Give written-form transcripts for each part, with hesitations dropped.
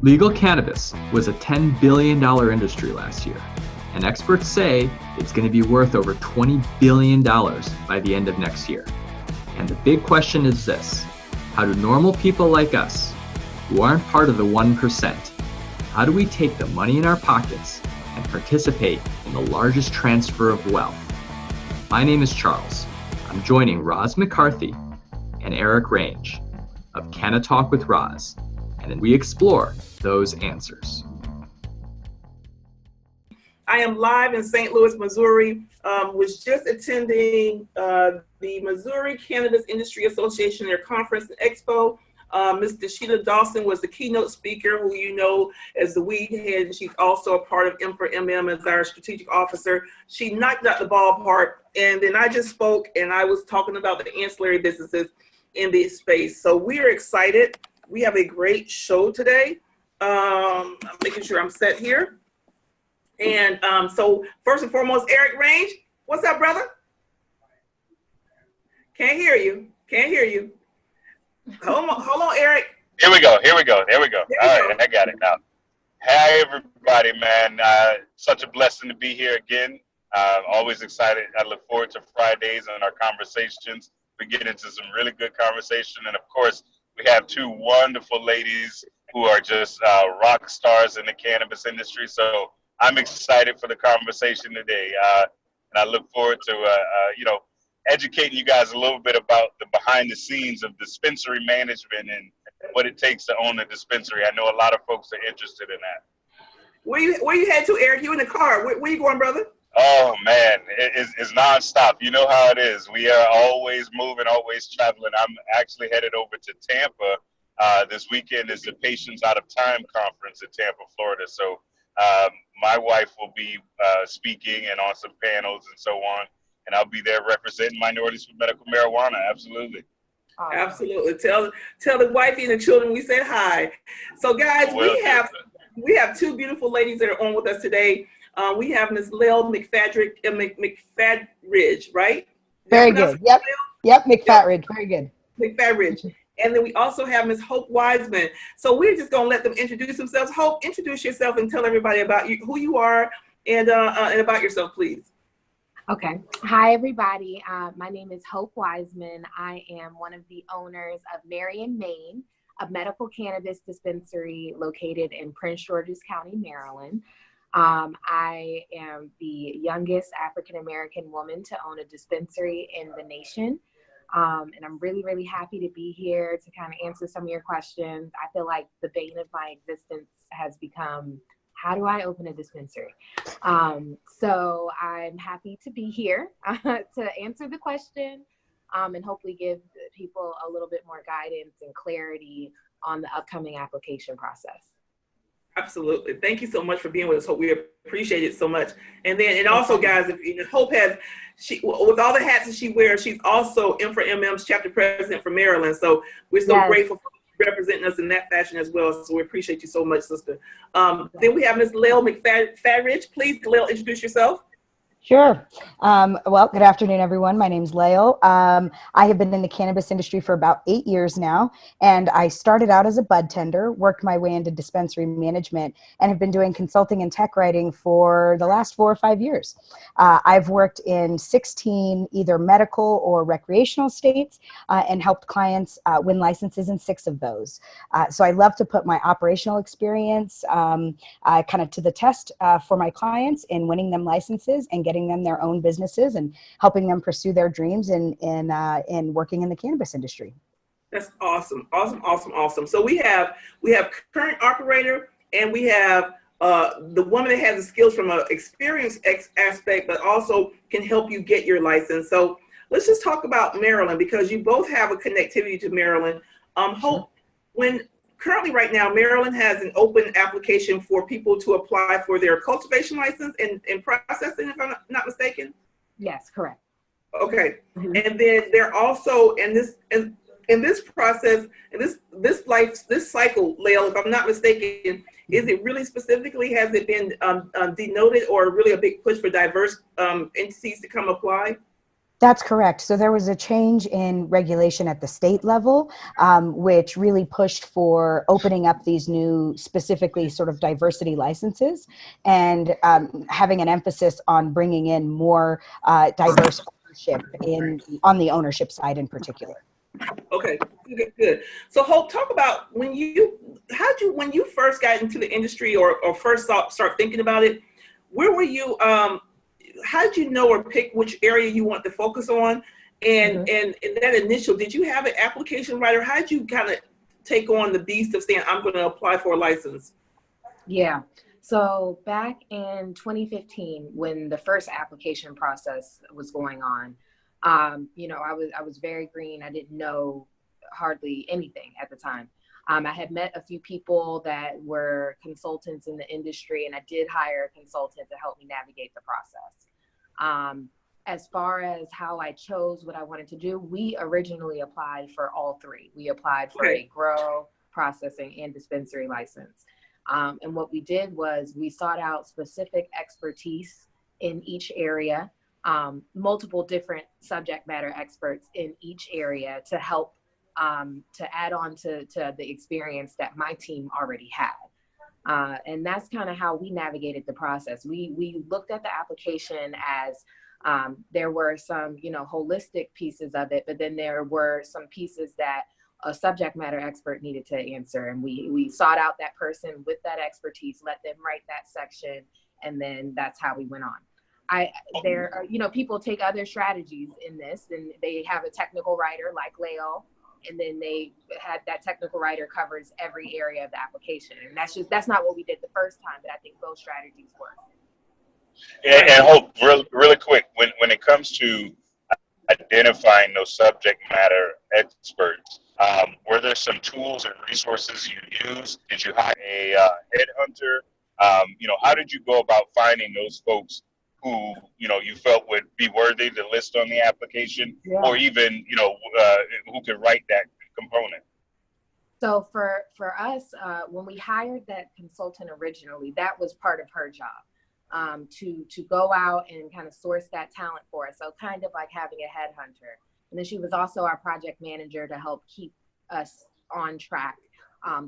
Legal cannabis was a $10 billion industry last year, and experts say it's going to be worth over $20 billion by the end of next year. And the big question is this: how do normal people like us, who aren't part of the 1%, how do we take the money in our pockets and participate in the largest transfer of wealth? My name is Charles. I'm joining Roz McCarthy and Eric Range of Canna Talk with Roz, and we explore those answers. I am live in St. Louis, Missouri. Was just attending the Missouri Cannabis Industry Association, their conference and expo. Ms. Deshita Dawson was the keynote speaker, who you know as the weed head, and she's also a part of M4MM as our strategic officer. She knocked out the ballpark, and then I just spoke, and I was talking about the ancillary businesses in this space. So we are excited. We have a great show today. I'm making sure I'm set here. And so first and foremost, Eric Range, what's up, brother? Can't hear you. Can't hear you. Hold on, Eric. Here we go. All right, I got it now. Hey, everybody, man. Such a blessing to be here again. Always excited. I look forward to Fridays and our conversations. We get into some really good conversation. And, of course, we have two wonderful ladies who are just rock stars in the cannabis industry. So I'm excited for the conversation today. And I look forward to, educating you guys a little bit about the behind the scenes of dispensary management and what it takes to own a dispensary. I know a lot of folks are interested in that. Where you head to, Eric? You in the car? Where you going, brother? Oh man, it's nonstop. You know how it is. We are always moving, always traveling. I'm actually headed over to Tampa. This weekend is the Patients Out of Time conference in Tampa, Florida. So my wife will be speaking and on some panels and so on. And I'll be there representing minorities for medical marijuana. Absolutely. Absolutely. Tell the wifey and the children we said hi. So guys, we have two beautiful ladies that are on with us today. We have Ms. Lael McFadridge, right? Very good. Yep. McFadridge. Very good. McFadridge. And then we also have Ms. Hope Wiseman. So we're just going to let them introduce themselves. Hope, introduce yourself and tell everybody about you, who you are, and about yourself, please. Okay. Hi, everybody. My name is Hope Wiseman. I am one of the owners of Marion, Maine, a medical cannabis dispensary located in Prince George's County, Maryland. I am the youngest African-American woman to own a dispensary in the nation. And I'm really, really happy to be here to kind of answer some of your questions. I feel like the bane of my existence has become, how do I open a dispensary? So I'm happy to be here to answer the question and hopefully give people a little bit more guidance and clarity on the upcoming application process. Absolutely. Thank you so much for being with us, Hope. We appreciate it so much. And also, guys, Hope with all the hats that she wears, she's also M4MM's chapter president for Maryland. So we're so grateful for representing us in that fashion as well. So we appreciate you so much, sister. Then we have Ms. Lael McFadridge. Please, Lael, introduce yourself. Sure. Well, good afternoon, everyone. My name's Lael. I have been in the cannabis industry for about 8 years now, and I started out as a bud tender, worked my way into dispensary management, and have been doing consulting and tech writing for the last 4 or 5 years. I've worked in 16 either medical or recreational states and helped clients win licenses in 6 of those. So I love to put my operational experience kind of to the test for my clients in winning them licenses and getting them their own businesses and helping them pursue their dreams in working in the cannabis industry. That's awesome. So we have current operator, and we have the woman that has the skills from an experience aspect, but also can help you get your license. So let's just talk about Maryland, because you both have a connectivity to Maryland. Hope, currently right now, Maryland has an open application for people to apply for their cultivation license and processing, if I'm not mistaken. Yes, correct. Okay. Mm-hmm. And then they're also in this process, and this cycle, Lael, if I'm not mistaken, is it really specifically, has it been denoted or really a big push for diverse entities to come apply? That's correct. So there was a change in regulation at the state level, which really pushed for opening up these new, specifically sort of diversity licenses, and having an emphasis on bringing in more diverse ownership on the ownership side in particular. Okay, good. So Hope, talk about when you first got into the industry or first start thinking about it, where were you, how did you know or pick which area you want to focus on? And and in that initial, did you have an application writer? How did you kind of take on the beast of saying, I'm going to apply for a license? Yeah. So back in 2015, when the first application process was going on, you know, I was very green. I didn't know hardly anything at the time. I had met a few people that were consultants in the industry, and I did hire a consultant to help me navigate the process. As far as how I chose what I wanted to do, we originally applied for all three. We applied for a grow, processing, and dispensary license. And what we did was we sought out specific expertise in each area, multiple different subject matter experts in each area to help to add on to the experience that my team already had. And that's kind of how we navigated the process. We looked at the application as there were some, you know, holistic pieces of it, but then there were some pieces that a subject matter expert needed to answer. And we sought out that person with that expertise, let them write that section, and then that's how we went on. There are, you know, people take other strategies in this, and they have a technical writer like Leo, and then they had that technical writer covers every area of the application. And that's not what we did the first time, but I think both strategies work. And Hope, really quick, when it comes to identifying those subject matter experts, were there some tools and resources you used? Did you hire a headhunter? You know, how did you go about finding those folks who, you know, you felt would be worthy to list on the application, or even, you know, who could write that component? So for us, when we hired that consultant originally, that was part of her job, to go out and kind of source that talent for us. So kind of like having a headhunter. And then she was also our project manager to help keep us on track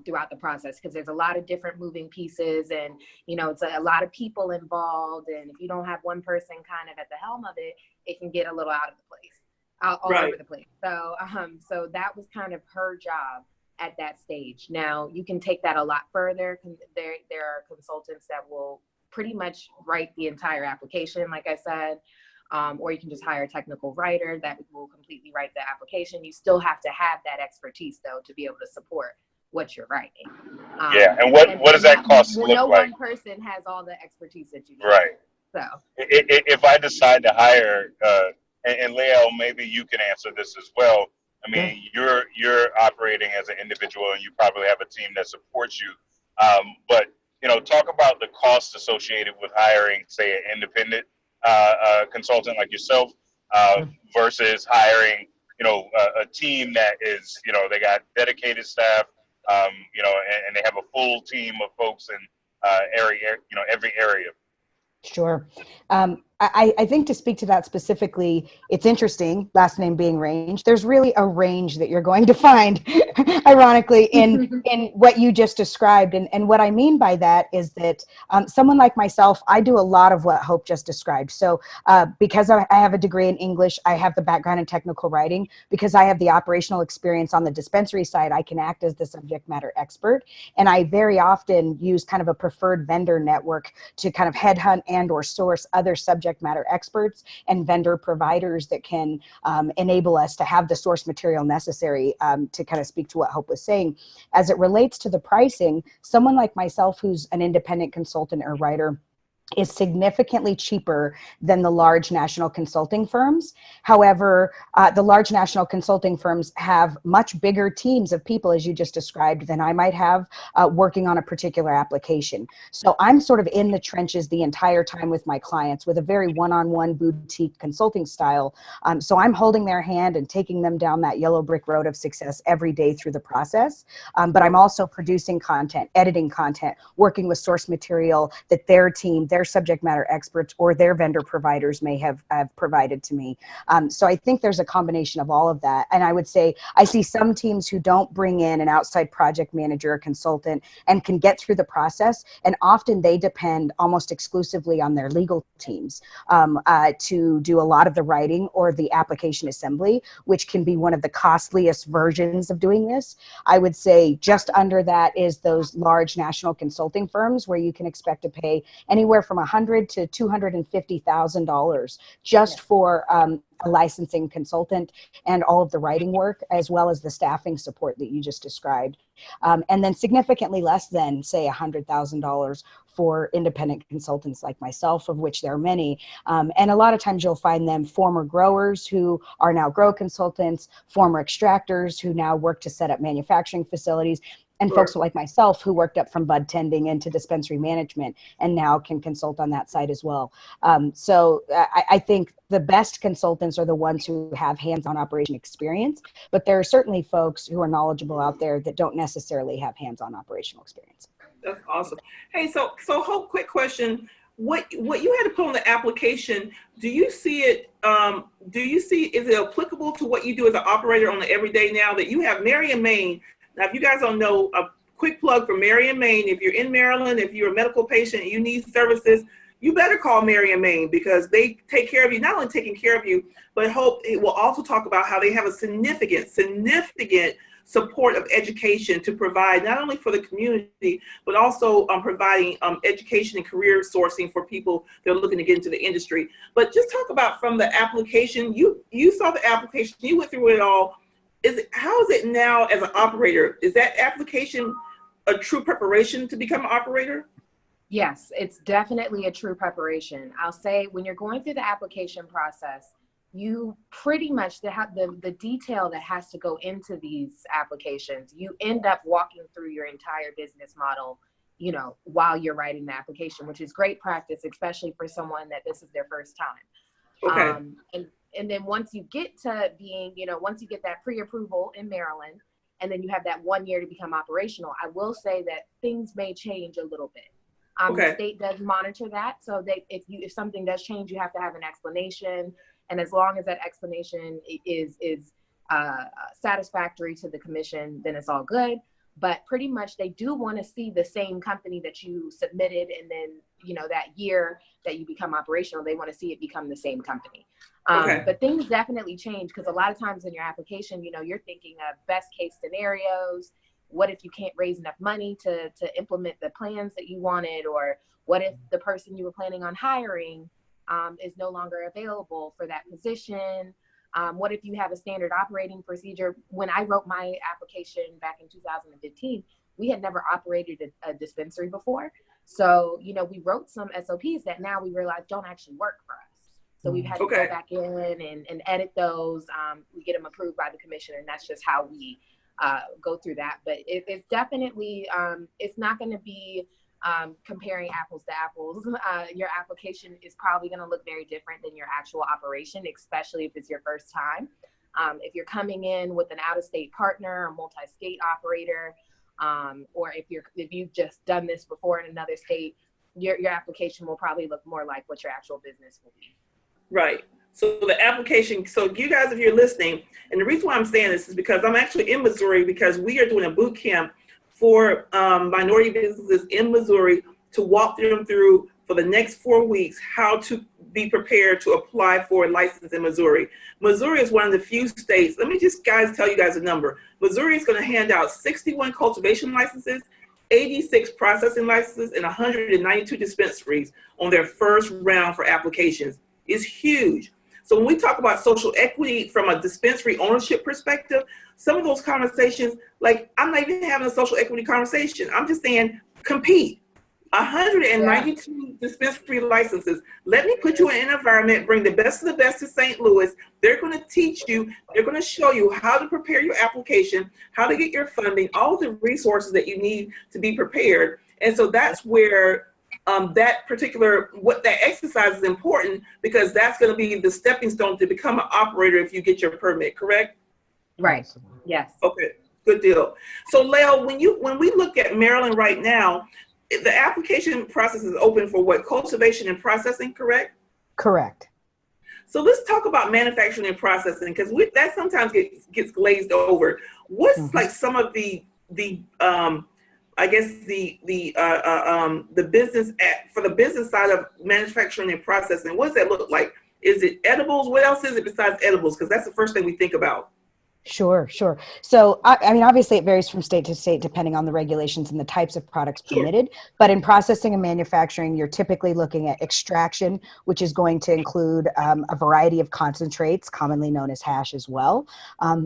throughout the process, because there's a lot of different moving pieces, and you know, it's a lot of people involved, and if you don't have one person kind of at the helm of it, it can get a little out of the place, all over the place. So so that was kind of her job at that stage. Now you can take that a lot further. There are consultants that will pretty much write the entire application, like I said, or you can just hire a technical writer that will completely write the application. You still have to have that expertise though to be able to support what you're writing. And what does that cost look like? No one person has all the expertise that you need. Right. So if I decide to hire, and Leo, maybe you can answer this as well. I mean, you're operating as an individual, and you probably have a team that supports you. But you know, talk about the costs associated with hiring, say, an independent consultant like yourself, versus hiring, you know, a team that is, you know, they got dedicated staff, you know, and they have a full team of folks in every area. Sure. I think to speak to that specifically, it's interesting, last name being range. There's really a range that you're going to find, ironically, in what you just described. And what I mean by that is that someone like myself, I do a lot of what Hope just described. So because I have a degree in English, I have the background in technical writing. Because I have the operational experience on the dispensary side, I can act as the subject matter expert. And I very often use kind of a preferred vendor network to kind of headhunt and or source other subject matter experts and vendor providers that can enable us to have the source material necessary to kind of speak to what Hope was saying. As it relates to the pricing, someone like myself who's an independent consultant or writer is significantly cheaper than the large national consulting firms. However, the large national consulting firms have much bigger teams of people, as you just described, than I might have working on a particular application. So I'm sort of in the trenches the entire time with my clients with a very one-on-one boutique consulting style. So I'm holding their hand and taking them down that yellow brick road of success every day through the process. But I'm also producing content, editing content, working with source material that their team, their subject matter experts or their vendor providers may have provided to me. So I think there's a combination of all of that. And I would say I see some teams who don't bring in an outside project manager or consultant and can get through the process. And often they depend almost exclusively on their legal teams to do a lot of the writing or the application assembly, which can be one of the costliest versions of doing this. I would say just under that is those large national consulting firms where you can expect to pay anywhere from $100,000 to $250,000 just for a licensing consultant and all of the writing work, as well as the staffing support that you just described. And then significantly less than, say, $100,000 for independent consultants like myself, of which there are many. And a lot of times you'll find them former growers who are now grow consultants, former extractors who now work to set up manufacturing facilities, and folks like myself who worked up from bud tending into dispensary management and now can consult on that side as well. So I think the best consultants are the ones who have hands-on operation experience, but there are certainly folks who are knowledgeable out there that don't necessarily have hands-on operational experience. That's awesome. Hey, so Hope, quick question. What you had to put on the application, do you see, is it applicable to what you do as an operator on the everyday now that you have Marion, Maine? Now, if you guys don't know, a quick plug for Marion, Maine. If you're in Maryland, if you're a medical patient and you need services, you better call Marion, Maine, because they take care of you, not only taking care of you, but Hope it will also talk about how they have a significant support of education to provide not only for the community, but also providing education and career sourcing for people that are looking to get into the industry. But just talk about from the application, you saw the application, you went through it all. How is it now as an operator? Is that application a true preparation to become an operator? Yes, it's definitely a true preparation. I'll say when you're going through the application process, you pretty much the detail that has to go into these applications, you end up walking through your entire business model, while you're writing the application, which is great practice, especially for someone that this is their first time. Okay. And then once you get to being, once you get that pre-approval in Maryland, and then you have that 1 year to become operational, I will say that things may change a little bit. Okay. The state does monitor that. So if something does change, you have to have an explanation. And as long as that explanation is satisfactory to the commission, then it's all good. But pretty much they do want to see the same company that you submitted, and then, that year that you become operational, they want to see it become the same company. Okay. But things definitely change, because a lot of times in your application, you're thinking of best case scenarios. What if you can't raise enough money to implement the plans that you wanted? Or what if the person you were planning on hiring is no longer available for that position? What if you have a standard operating procedure? When I wrote my application back in 2015, we had never operated a dispensary before. So, we wrote some SOPs that now we realize don't actually work for us. So we've had to go back in and edit those. We get them approved by the commissioner, and that's just how we go through that. But it's definitely, it's not going to be comparing apples to apples. Your application is probably going to look very different than your actual operation, especially if it's your first time. If you're coming in with an out-of-state partner or multi-state operator, or if you've just done this before in another state, your application will probably look more like what your actual business will be. Right. So the application, so you guys, if you're listening, and the reason why I'm saying this is because I'm actually in Missouri, because we are doing a boot camp for minority businesses in Missouri to walk them through for the next 4 weeks how to be prepared to apply for a license in Missouri. Missouri is one of the few states. Let me just tell you guys a number. Missouri is going to hand out 61 cultivation licenses, 86 processing licenses, and 192 dispensaries on their first round for applications. It's huge. So when we talk about social equity from a dispensary ownership perspective, some of those conversations, like I'm not even having a social equity conversation. I'm just saying compete. 192 dispensary licenses. Let me put you in an environment, bring the best of the best to St. Louis. They're going to teach you, they're going to show you how to prepare your application, how to get your funding, all the resources that you need to be prepared. And so that's where that exercise is important, because that's going to be the stepping stone to become an operator if you get your permit, correct? Right. Yes. Okay, good deal. So Leo, when we look at Maryland right now, the application process is open for what? Cultivation and processing, correct? Correct. So let's talk about manufacturing and processing, because that sometimes gets glazed over. What's like some of the I guess the business for the business side of manufacturing and processing? What does that look like? Is it edibles? What else is it besides edibles? Because that's the first thing we think about. Sure, sure. So, I mean, obviously it varies from state to state depending on the regulations and the types of products permitted. But in processing and manufacturing, you're typically looking at extraction, which is going to include a variety of concentrates, commonly known as hash as well,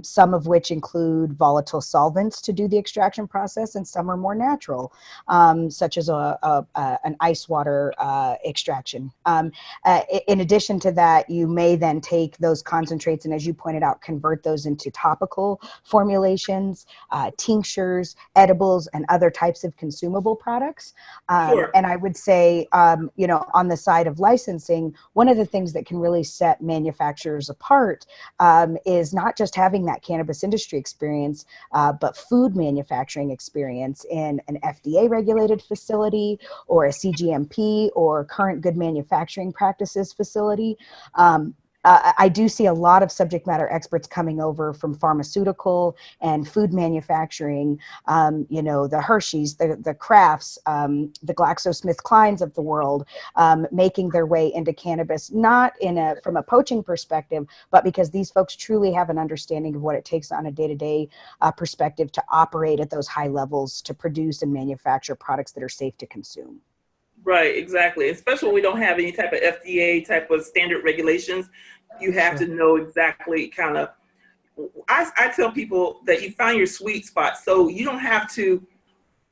some of which include volatile solvents to do the extraction process, and some are more natural, such as an ice water extraction. In addition to that, you may then take those concentrates and, as you pointed out, convert those into topical formulations, tinctures, edibles, and other types of consumable products. And I would say, you know, on the side of licensing, one of the things that can really set manufacturers apart is not just having that cannabis industry experience, but food manufacturing experience in an FDA regulated facility or a CGMP or current good manufacturing practices facility. I do see a lot of subject matter experts coming over from pharmaceutical and food manufacturing, you know, the Hershey's, the Crafts, the GlaxoSmithKlines of the world, making their way into cannabis, not from a poaching perspective, but because these folks truly have an understanding of what it takes on a day-to-day perspective to operate at those high levels to produce and manufacture products that are safe to consume. Right, exactly. Especially when we don't have any type of FDA type of standard regulations, you have to know exactly kind of, I tell people that you find your sweet spot. So you don't have to,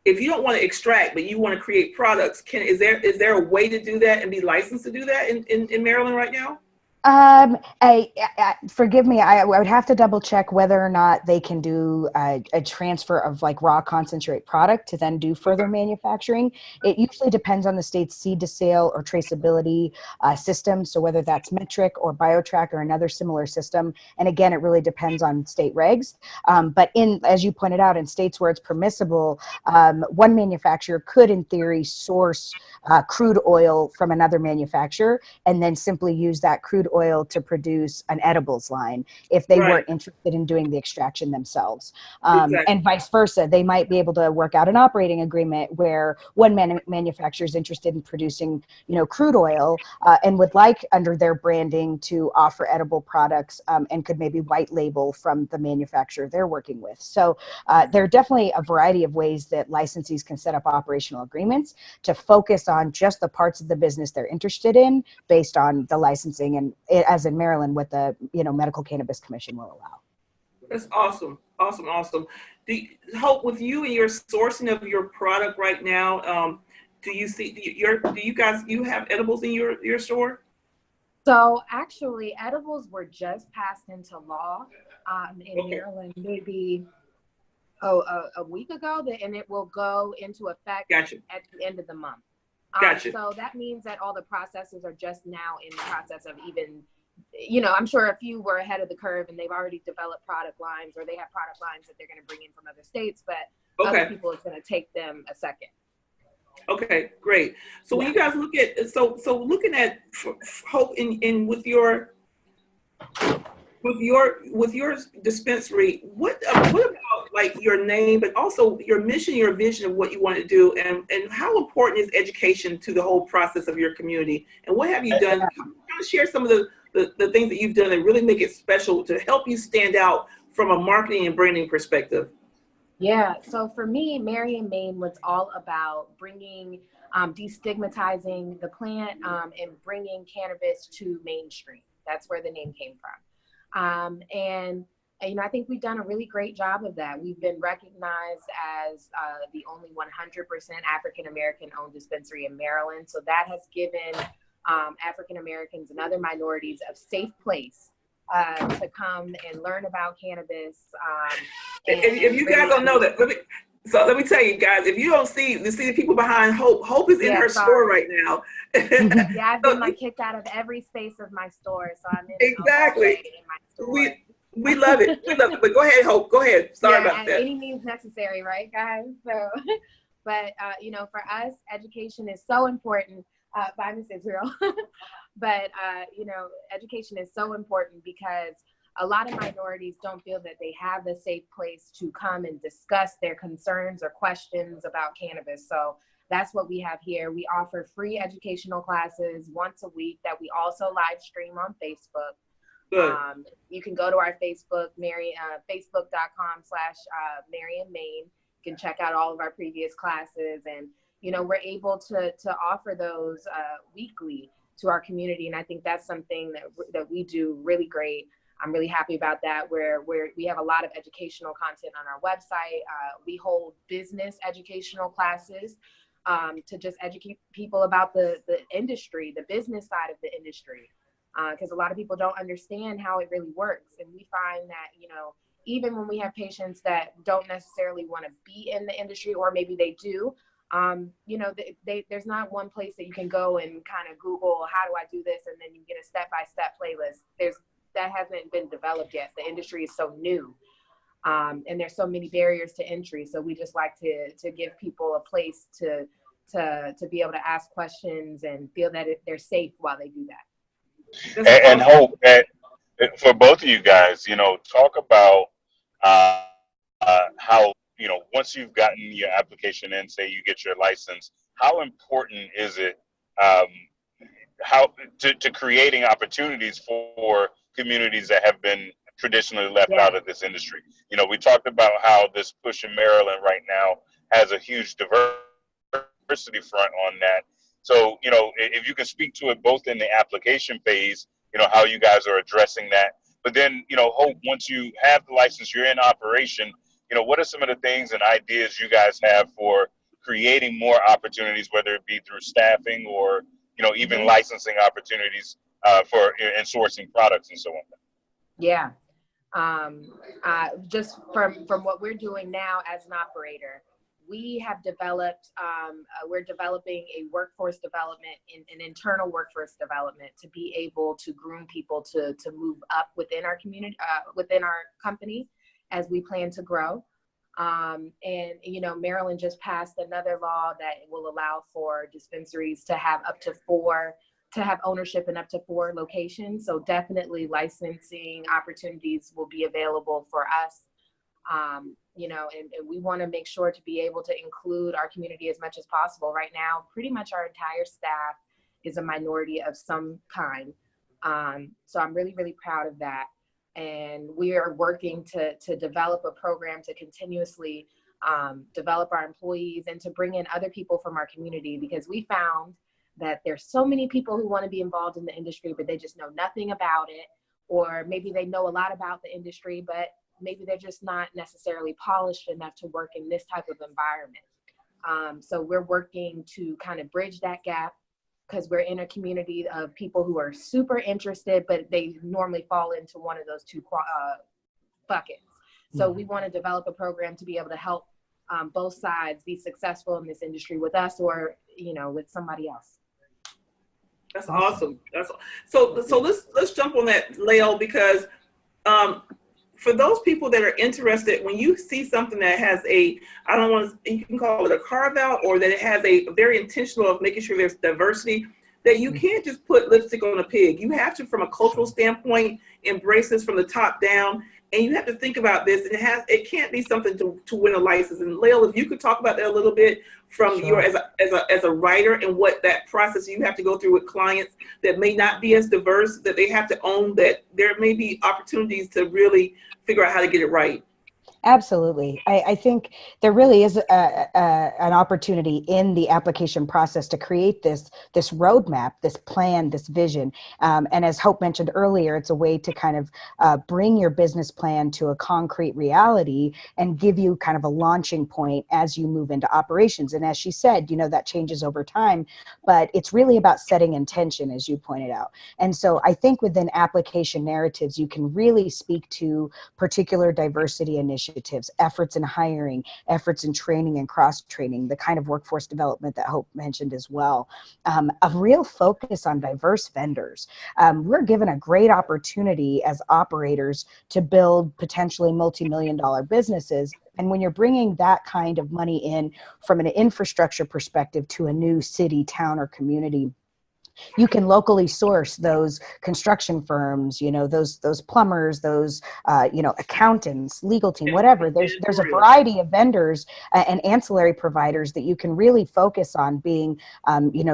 if you don't want to extract, but you want to create products, is there a way to do that and be licensed to do that in Maryland right now? Forgive me, I would have to double check whether or not they can do a transfer of like raw concentrate product to then do further manufacturing. It usually depends on the state's seed to sale or traceability system. So whether that's metric or BioTrack or another similar system. And again, it really depends on state regs. But as you pointed out, in states where it's permissible, one manufacturer could in theory source crude oil from another manufacturer and then simply use that crude oil to produce an edibles line if they weren't interested in doing the extraction themselves. And vice versa. They might be able to work out an operating agreement where one manufacturer is interested in producing, you know, crude oil and would like under their branding to offer edible products and could maybe white label from the manufacturer they're working with. So there are definitely a variety of ways that licensees can set up operational agreements to focus on just the parts of the business they're interested in based on the licensing, and as in Maryland, what the Medical Cannabis Commission will allow. That's awesome, awesome, awesome. Hope, with you and your sourcing of your product right now, do you have edibles in your store? So actually, edibles were just passed into law in Maryland maybe a week ago, and it will go into effect at the end of the month. So that means that all the processors are just now in the process of even, you know, I'm sure a few were ahead of the curve and they've already developed product lines, or they have product lines that they're going to bring in from other states, but other people, it's going to take them a second. Okay, great. So when you guys look at, so looking at Hope in with your dispensary, what about like your name, but also your mission, your vision of what you want to do, and how important is education to the whole process of your community? And what have you done? Kind of share some of the things that you've done and really make it special to help you stand out from a marketing and branding perspective. Yeah, so for me, Mary and Maine was all about bringing, destigmatizing the plant and bringing cannabis to mainstream. That's where the name came from. And you know, I think we've done a really great job of that. We've been recognized as the only 100% African-American owned dispensary in Maryland. So that has given African-Americans and other minorities a safe place to come and learn about cannabis. If you guys don't know that, let me tell you guys, if you don't see the people behind Hope is in her store right now. Yeah, I've been like kicked out of every space of my store, so I'm in in my store. We love it. We love it. But go ahead, Hope. Go ahead. Sorry about that. Any means necessary, right, guys? So, But, for us, education is so important. Bye, Ms. Israel. But, education is so important because a lot of minorities don't feel that they have a safe place to come and discuss their concerns or questions about cannabis. So that's what we have here. We offer free educational classes once a week that we also live stream on Facebook. Good. You can go to our Facebook, facebook.com/Marion Main. You can check out all of our previous classes, and we're able to offer those weekly to our community, and I think that's something that we do really great. I'm really happy about that. Where we have a lot of educational content on our website. We hold business educational classes to just educate people about the industry, the business side of the industry, because a lot of people don't understand how it really works, and we find that even when we have patients that don't necessarily want to be in the industry, or maybe they do, there's not one place that you can go and kind of Google, how do I do this? And then you get a step-by-step playlist. That hasn't been developed yet. The industry is so new. And there's so many barriers to entry. So we just like to give people a place to be able to ask questions and feel that they're safe while they do that. And Hope, for both of you guys, talk about how, once you've gotten your application in, say you get your license, how important is it to creating opportunities for communities that have been traditionally left out of this industry? We talked about how this push in Maryland right now has a huge diversity front on that. So, if you can speak to it both in the application phase, how you guys are addressing that. But then, Hope, once you have the license, you're in operation, what are some of the things and ideas you guys have for creating more opportunities, whether it be through staffing or, even licensing opportunities for and sourcing products and so on? Yeah. Just from what we're doing now as an operator, we have developed, we're developing a workforce development, an internal workforce development to be able to groom people to move up within our community, within our company as we plan to grow. And, Maryland just passed another law that will allow for dispensaries to have ownership in up to 4 locations. So definitely licensing opportunities will be available for us. And we want to make sure to be able to include our community as much as possible. Right now, pretty much our entire staff is a minority of some kind. So I'm really, really proud of that. And we are working to develop a program to continuously develop our employees and to bring in other people from our community, because we found that there's so many people who want to be involved in the industry, but they just know nothing about it. Or maybe they know a lot about the industry, but maybe they're just not necessarily polished enough to work in this type of environment. So we're working to kind of bridge that gap, because we're in a community of people who are super interested, but they normally fall into one of those 2 buckets. So we want to develop a program to be able to help both sides be successful in this industry with us or, with somebody else. That's awesome. So let's jump on that, Lael, because for those people that are interested, when you see something that has you can call it a carve out, or that it has a very intentional of making sure there's diversity, that you can't just put lipstick on a pig. You have to, from a cultural standpoint, embrace this from the top down, and you have to think about this. And it can't be something to win a license. And Lael, if you could talk about that a little bit from your as a writer, and what that process you have to go through with clients that may not be as diverse, that they have to own that there may be opportunities to really figure out how to get it right. Absolutely. I think there really is an opportunity in the application process to create this roadmap, this plan, this vision. And as Hope mentioned earlier, it's a way to kind of bring your business plan to a concrete reality and give you kind of a launching point as you move into operations. And as she said, that changes over time, but it's really about setting intention, as you pointed out. And so I think within application narratives, you can really speak to particular diversity initiatives initiatives, efforts in hiring, efforts in training and cross-training, the kind of workforce development that Hope mentioned as well. A real focus on diverse vendors. We're given a great opportunity as operators to build potentially multi-million-dollar businesses. And when you're bringing that kind of money in from an infrastructure perspective to a new city, town, or community, you can locally source those construction firms, those plumbers, those, accountants, legal team, whatever. There's a variety of vendors and ancillary providers that you can really focus on being,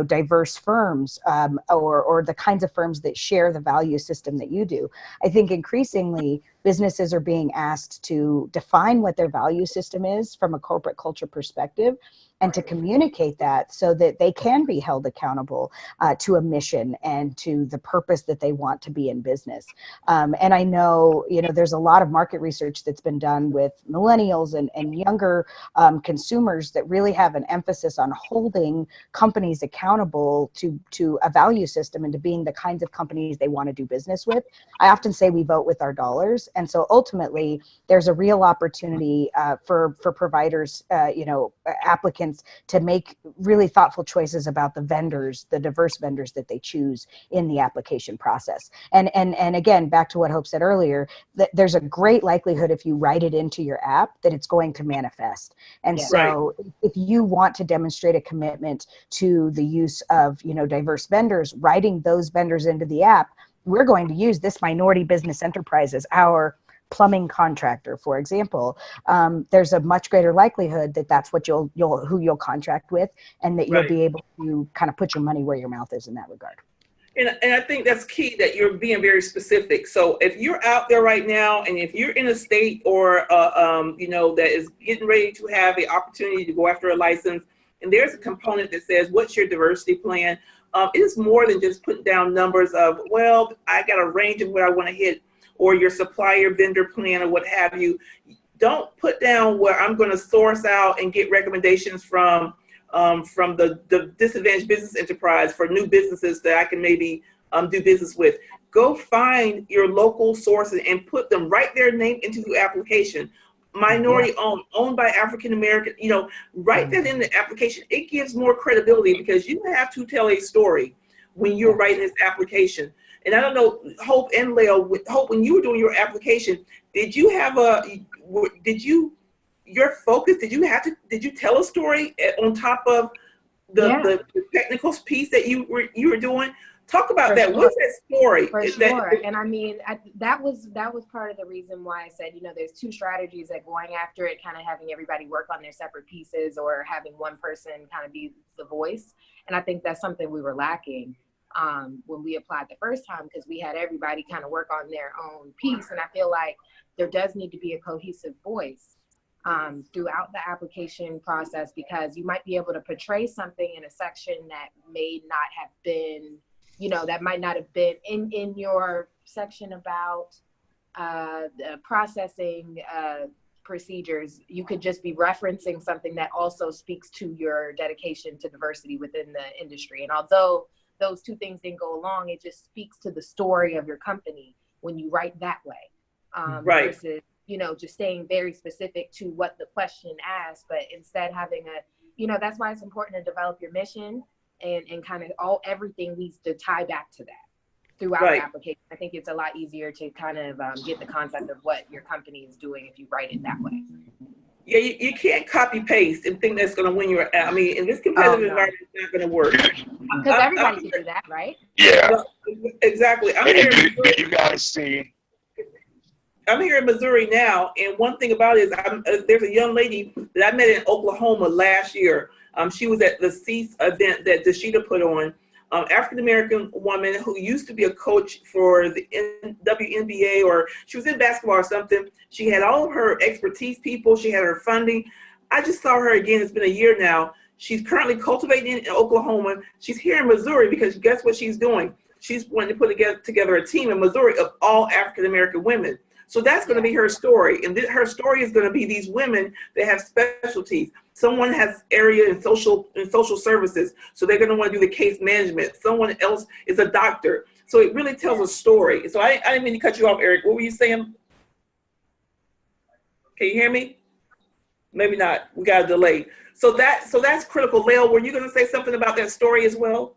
diverse firms or the kinds of firms that share the value system that you do. I think increasingly businesses are being asked to define what their value system is from a corporate culture perspective, and to communicate that so that they can be held accountable to a mission and to the purpose that they want to be in business. And I know, there's a lot of market research that's been done with millennials and younger consumers that really have an emphasis on holding companies accountable to a value system and to being the kinds of companies they want to do business with. I often say we vote with our dollars. And so ultimately, there's a real opportunity for providers, applicants to make really thoughtful choices about the vendors, the diverse vendors that they choose in the application process. And again, back to what Hope said earlier, that there's a great likelihood if you write it into your app that it's going to manifest. And so if you want to demonstrate a commitment to the use of, diverse vendors, writing those vendors into the app, we're going to use this minority business enterprise as our plumbing contractor, for example. There's a much greater likelihood that that's what who you'll contract with, and that you'll be able to kind of put your money where your mouth is in that regard. And I think that's key, that you're being very specific. So if you're out there right now, and if you're in a state or that is getting ready to have the opportunity to go after a license, and there's a component that says, what's your diversity plan? It is more than just putting down numbers of, well, I got a range of what I want to hit, or your supplier vendor plan or what have you. Don't put down where I'm going to source out and get recommendations from the disadvantaged business enterprise for new businesses that I can maybe do business with. Go find your local sources and put them right there, named into the application. Minority owned by African American, write that in the application. It gives more credibility because you have to tell a story when you're writing this application. And I don't know, Hope and Leo, Hope, when you were doing your application, did you tell a story on top of the technical piece that you were doing? Talk about that. What's that story? For sure. And I mean, that was part of the reason why I said, there's two strategies at going after it, kind of having everybody work on their separate pieces or having one person kind of be the voice. And I think that's something we were lacking when we applied the first time, because we had everybody kind of work on their own piece. And I feel like there does need to be a cohesive voice throughout the application process, because you might be able to portray something in a section that may not have been, that might not have been in your section about the processing procedures. You could just be referencing something that also speaks to your dedication to diversity within the industry. And although those two things didn't go along, it just speaks to the story of your company when you write that way, versus, just staying very specific to what the question asks, but instead having that's why it's important to develop your mission and kind of everything needs to tie back to that throughout the application. I think it's a lot easier to kind of get the concept of what your company is doing if you write it that way. Yeah, you can't copy paste and think that's going to win your. I mean, in this competitive environment, it's not going to work. Because everybody can do that, right? Yeah, exactly. You guys see. I'm here in Missouri now, and one thing about it is there's a young lady that I met in Oklahoma last year. She was at the CEAS event that Deshita put on. African-American woman who used to be a coach for the WNBA, or she was in basketball or something. She had all of her expertise people. She had her funding. I just saw her again. It's been a year now. She's currently cultivating in Oklahoma. She's here in Missouri because guess what she's doing? She's wanting to put together a team in Missouri of all African-American women. So that's going to be her story. And her story is going to be these women that have specialties. Someone has area in social services, so they're going to want to do the case management. Someone else is a doctor. So it really tells a story. So I didn't mean to cut you off, Eric. What were you saying? Can you hear me? Maybe not. We got a delay. So that's critical. Lael, were you going to say something about that story as well?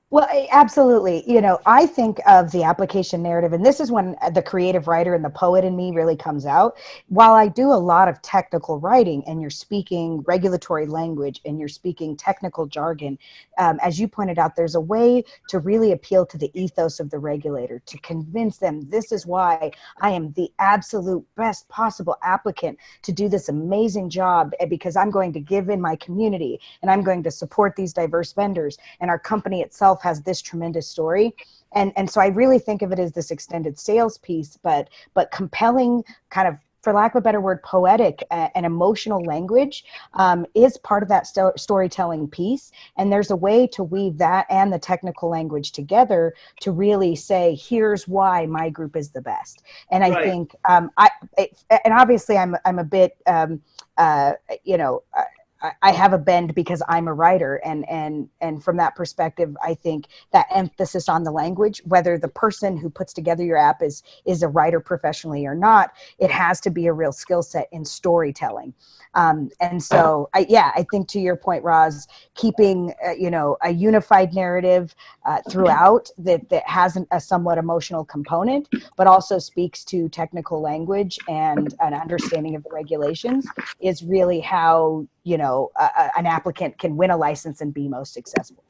Well, absolutely. You know, I think of the application narrative, and this is when the creative writer and the poet in me really comes out. While I do a lot of technical writing and you're speaking regulatory language and you're speaking technical jargon, as you pointed out, there's a way to really appeal to the ethos of the regulator, to convince them this is why I am the absolute best possible applicant to do this amazing job, because I'm going to give in my community and I'm going to support these diverse vendors, and our company itself has this tremendous story. And so I really think of it as this extended sales piece, but compelling, kind of, for lack of a better word, poetic and emotional language is part of that storytelling piece. And there's a way to weave that and the technical language together to really say, here's why my group is the best. And I think, and obviously I'm a bit, you know, I have a bend because I'm a writer, and from that perspective, I think that emphasis on the language, whether the person who puts together your app is a writer professionally or not, it has to be a real skill set in storytelling. And so, I think to your point, Roz, keeping you know, a unified narrative throughout that has a somewhat emotional component, but also speaks to technical language and an understanding of the regulations is really how, you know, an applicant can win a license and be most successful.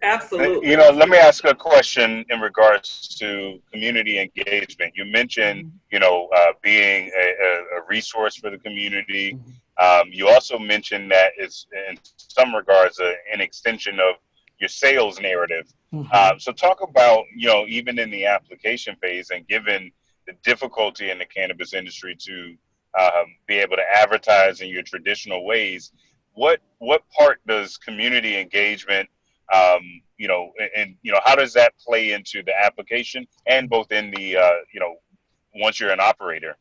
Absolutely. You know, let me ask a question in regards to community engagement. You mentioned, you know, being a resource for the community. You also mentioned that it's in some regards an extension of your sales narrative. So talk about, you know, even in the application phase, and given the difficulty in the cannabis industry to be able to advertise in your traditional ways, what part does community engagement, you know, and you know, how does that play into the application and both in the you know, once you're an operator?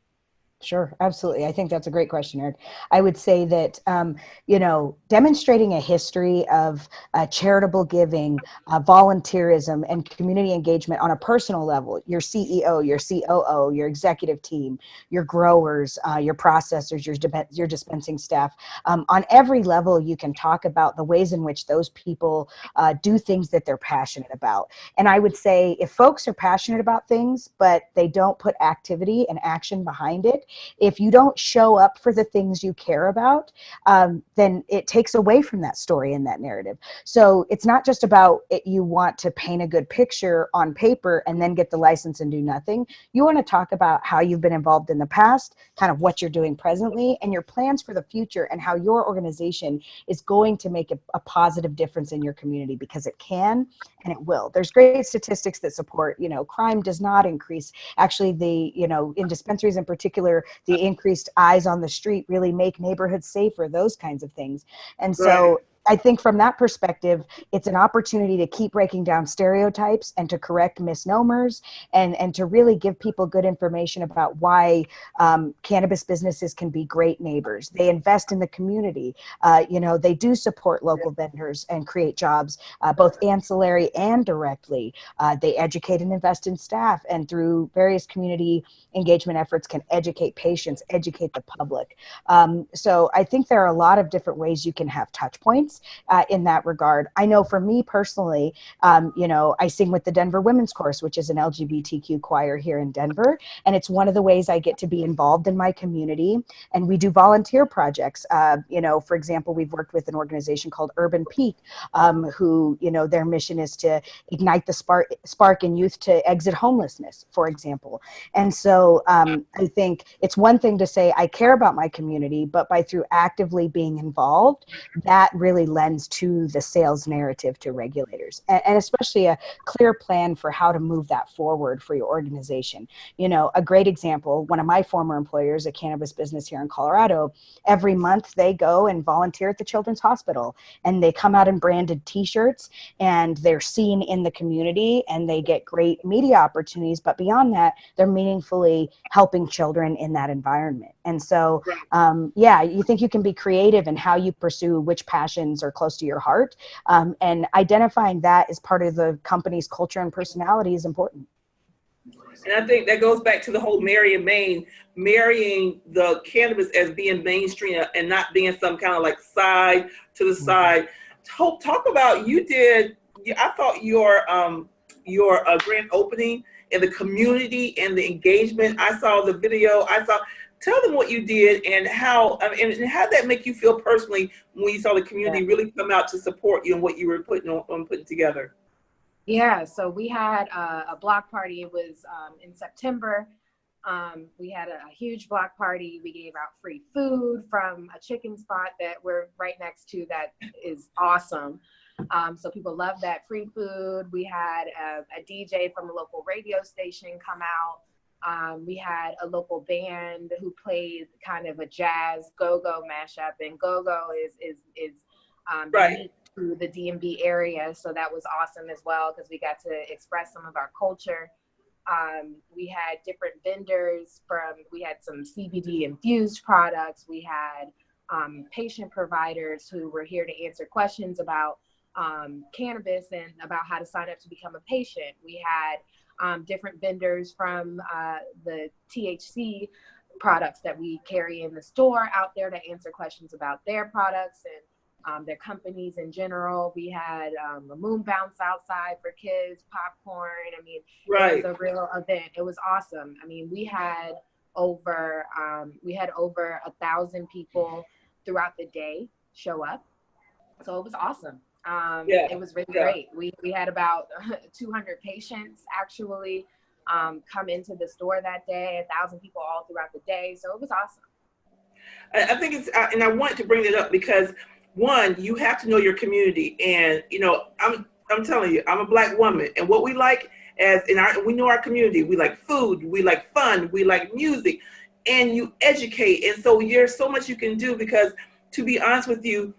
Sure, absolutely. I think that's a great question, Eric. I would say that, you know, demonstrating a history of charitable giving, volunteerism, and community engagement on a personal level, your CEO, your COO, your executive team, your growers, your processors, your dispensing staff, on every level, you can talk about the ways in which those people do things that they're passionate about. And I would say if folks are passionate about things, but they don't put activity and action behind it, if you don't show up for the things you care about, then it takes away from that story and that narrative. So it's not just about you want to paint a good picture on paper and then get the license and do nothing. You want to talk about how you've been involved in the past, kind of what you're doing presently, and your plans for the future, and how your organization is going to make a positive difference in your community, because it can and it will. There's great statistics that support, you know, crime does not increase. Actually, you know, in dispensaries in particular, the increased eyes on the street really make neighborhoods safer, those kinds of things. And so I think from that perspective, it's an opportunity to keep breaking down stereotypes and to correct misnomers, and to really give people good information about why cannabis businesses can be great neighbors. They invest in the community. You know, they do support local vendors and create jobs, both ancillary and directly. They educate and invest in staff, and through various community engagement efforts can educate patients, educate the public. So I think there are a lot of different ways you can have touch points in that regard. I know for me personally, you know, I sing with the Denver Women's Chorus, which is an LGBTQ choir here in Denver. And it's one of the ways I get to be involved in my community. And we do volunteer projects. You know, for example, we've worked with an organization called Urban Peak, who, you know, their mission is to ignite the spark in youth to exit homelessness, for example. And so I think it's one thing to say, I care about my community, but through actively being involved, that really lends to the sales narrative to regulators, and especially a clear plan for how to move that forward for your organization. You know, a great example, one of my former employers, a cannabis business here in Colorado, every month they go and volunteer at the Children's Hospital, and they come out in branded t-shirts, and they're seen in the community, and they get great media opportunities. But beyond that, they're meaningfully helping children in that environment. And so, yeah, you think you can be creative in how you pursue which passions are close to your heart, and identifying that as part of the company's culture and personality is important. And I think that goes back to the whole Mary and Main, marrying the cannabis as being mainstream and not being some kind of like side to the side. Hope, talk about, I thought your grand opening and the community and the engagement. I saw the video. Tell them what you did and how, and how did that make you feel personally when you saw the community really come out to support you and what you were putting together? Yeah, so we had a block party. It was in September. We had a huge block party. We gave out free food from a chicken spot that we're right next to that is awesome. So people love that free food. We had a DJ from a local radio station come out. We had a local band who played kind of a jazz go-go mashup, and go-go is unique to the DMV area. So that was awesome as well, because we got to express some of our culture. We had different vendors we had some CBD infused products. We had patient providers who were here to answer questions about cannabis and about how to sign up to become a patient. We had different vendors from the THC products that we carry in the store out there to answer questions about their products and their companies in general. We had a moon bounce outside for kids, popcorn. I mean, it was a real event. It was awesome. I mean, we had over 1,000 people throughout the day show up. So it was awesome. It was really great. We had about 200 patients actually come into the store that day, 1,000 people all throughout the day. So it was awesome. I think it's, and I wanted to bring it up because, one, you have to know your community. And, you know, I'm telling you, I'm a Black woman, and what we like we know our community. We like food, we like fun, we like music, and you educate. And so there's so much you can do, because to be honest with you,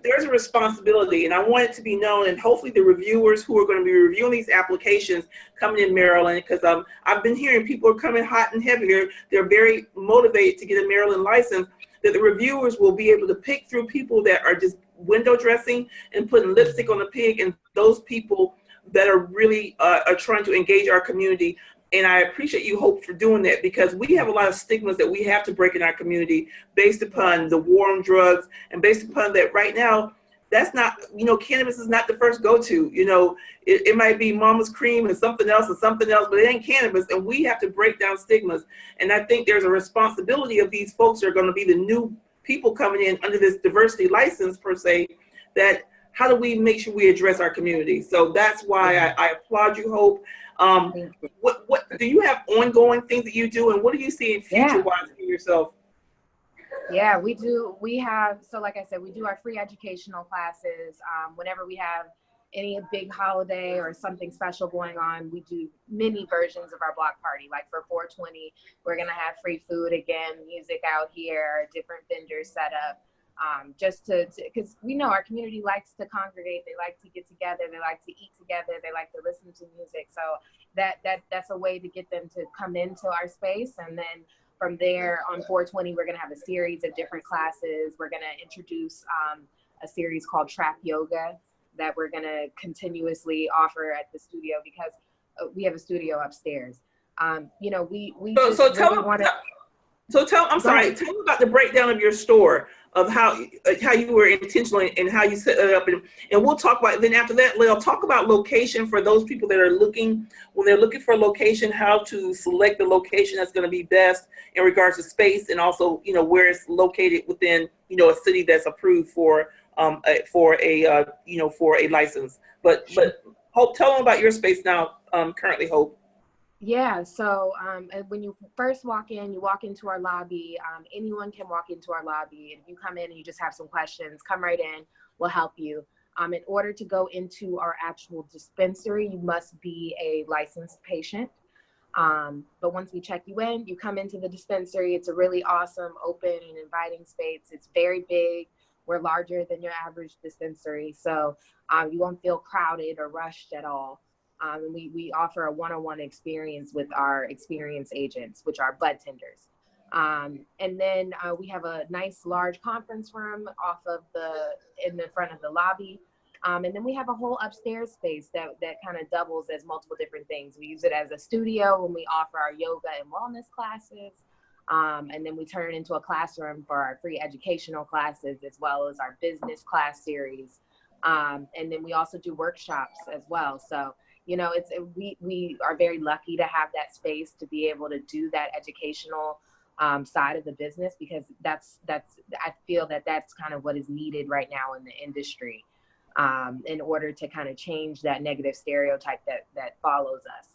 there's a responsibility, and I want it to be known, and hopefully the reviewers who are going to be reviewing these applications coming in Maryland, because I've been hearing people are coming hot and heavy. They're very motivated to get a Maryland license, that the reviewers will be able to pick through people that are just window dressing and putting lipstick on a pig, and those people that are really are trying to engage our community. And I appreciate you, Hope, for doing that, because we have a lot of stigmas that we have to break in our community based upon the war on drugs, and based upon that right now, that's not, cannabis is not the first go-to. It might be mama's cream and something else, but it ain't cannabis, and we have to break down stigmas. And I think there's a responsibility of these folks that are going to be the new people coming in under this diversity license, per se, that how do we make sure we address our community? So that's why I applaud you, Hope. What do you have ongoing things that you do, and what do you see in future-wise for yourself? Yeah, we do. We have, so like I said, we do our free educational classes. Whenever we have any big holiday or something special going on, we do mini versions of our block party. Like for 420, we're going to have free food again, music out here, different vendors set up. Just because we know our community likes to congregate, they like to get together, they like to eat together, they like to listen to music. So that's a way to get them to come into our space. And then from there on 420, we're going to have a series of different classes. We're going to introduce a series called Trap Yoga that we're going to continuously offer at the studio, because we have a studio upstairs. So tell me about the breakdown of your store, of how you were intentional and how you set it up, and we'll talk about it. Then after that, Lil, talk about location for those people that are looking for a location, how to select the location that's going to be best in regards to space, and also where it's located within a city that's approved for a license. But Hope, tell them about your space now, currently, Hope. Yeah, so when you first walk in, you walk into our lobby. Anyone can walk into our lobby. If you come in and you just have some questions, come right in. We'll help you. In order to go into our actual dispensary, you must be a licensed patient. But once we check you in, you come into the dispensary. It's a really awesome, open, and inviting space. It's very big. We're larger than your average dispensary, so you won't feel crowded or rushed at all. And we offer a one-on-one experience with our experienced agents, which are bud tenders. And then we have a nice large conference room in the front of the lobby. And then we have a whole upstairs space that kind of doubles as multiple different things. We use it as a studio when we offer our yoga and wellness classes. And then we turn it into a classroom for our free educational classes, as well as our business class series. And then we also do workshops as well. So, you know, we are very lucky to have that space to be able to do that educational side of the business, because I feel that that's kind of what is needed right now in the industry, in order to kind of change that negative stereotype that follows us.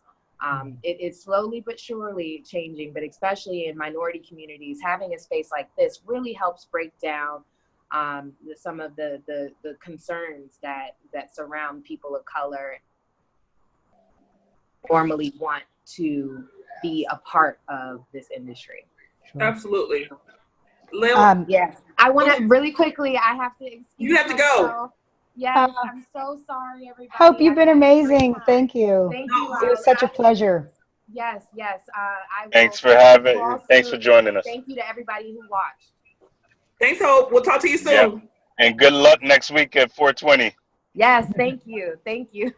It's slowly but surely changing, but especially in minority communities, having a space like this really helps break down some of the concerns that surround people of color normally want to be a part of this industry. Sure. Absolutely. Yes. I want to really quickly, I have to excuse You have to go. myself. Yes, I'm so sorry, everybody. Hope, you've been amazing. Thank you. Thank you. It was such a pleasure. Yes. Thanks for thanks for joining us. Thank you to everybody who watched. Thanks, Hope. We'll talk to you soon. Yep. And good luck next week at 420. Yes, thank you. Thank you.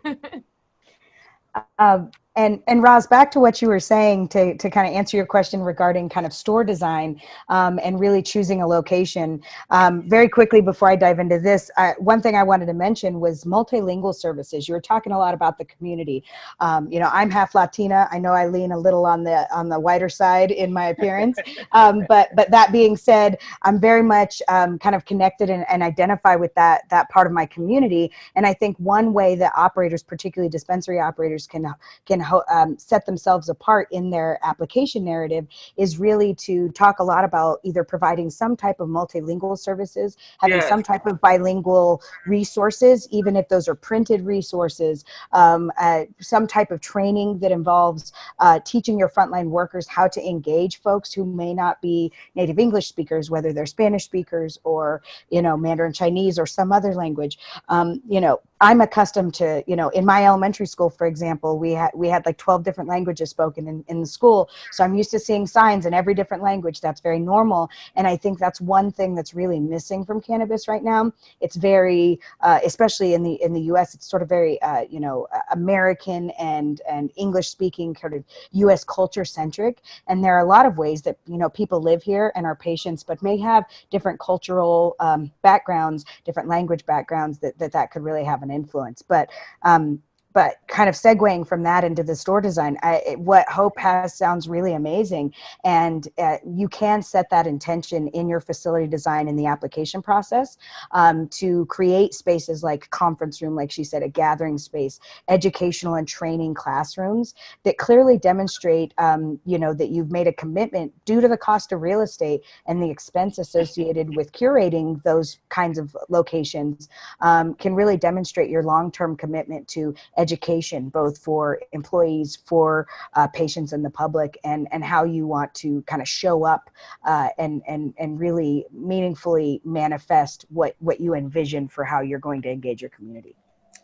And Roz, back to what you were saying to kind of answer your question regarding kind of store design and really choosing a location. Very quickly before I dive into this, one thing I wanted to mention was multilingual services. You were talking a lot about the community. You know, I'm half Latina. I know I lean a little on the whiter side in my appearance, but that being said, I'm very much kind of connected and identify with that part of my community. And I think one way that operators, particularly dispensary operators, can set themselves apart in their application narrative is really to talk a lot about either providing some type of multilingual services, having some type of bilingual resources, even if those are printed resources, some type of training that involves teaching your frontline workers how to engage folks who may not be native English speakers, whether they're Spanish speakers or, you know, Mandarin Chinese or some other language. You know, I'm accustomed to, you know, in my elementary school, for example, we had like 12 different languages spoken in the school. So I'm used to seeing signs in every different language. That's very normal. And I think that's one thing that's really missing from cannabis right now. It's very, especially in the US, it's sort of very, you know, American and English speaking, kind of US culture centric. And there are a lot of ways that, you know, people live here and are patients, but may have different cultural backgrounds, different language backgrounds that could really have an influence. But kind of segueing from that into the store design, what Hope has sounds really amazing. And you can set that intention in your facility design in the application process to create spaces like conference room, like she said, a gathering space, educational and training classrooms that clearly demonstrate, you know, that you've made a commitment due to the cost of real estate and the expense associated with curating those kinds of locations, can really demonstrate your long-term commitment to education, both for employees, for patients and the public, and how you want to kind of show up and really meaningfully manifest what you envision for how you're going to engage your community.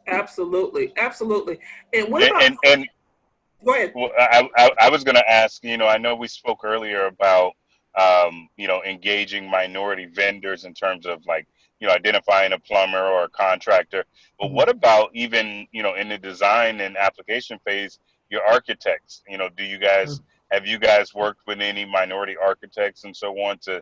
Absolutely. And what about, and go ahead. Well, I was going to ask, you know, I know we spoke earlier about, you know, engaging minority vendors in terms of like, you know, identifying a plumber or a contractor. But what about even, you know, in the design and application phase, your architects? You know, have you guys worked with any minority architects and so on to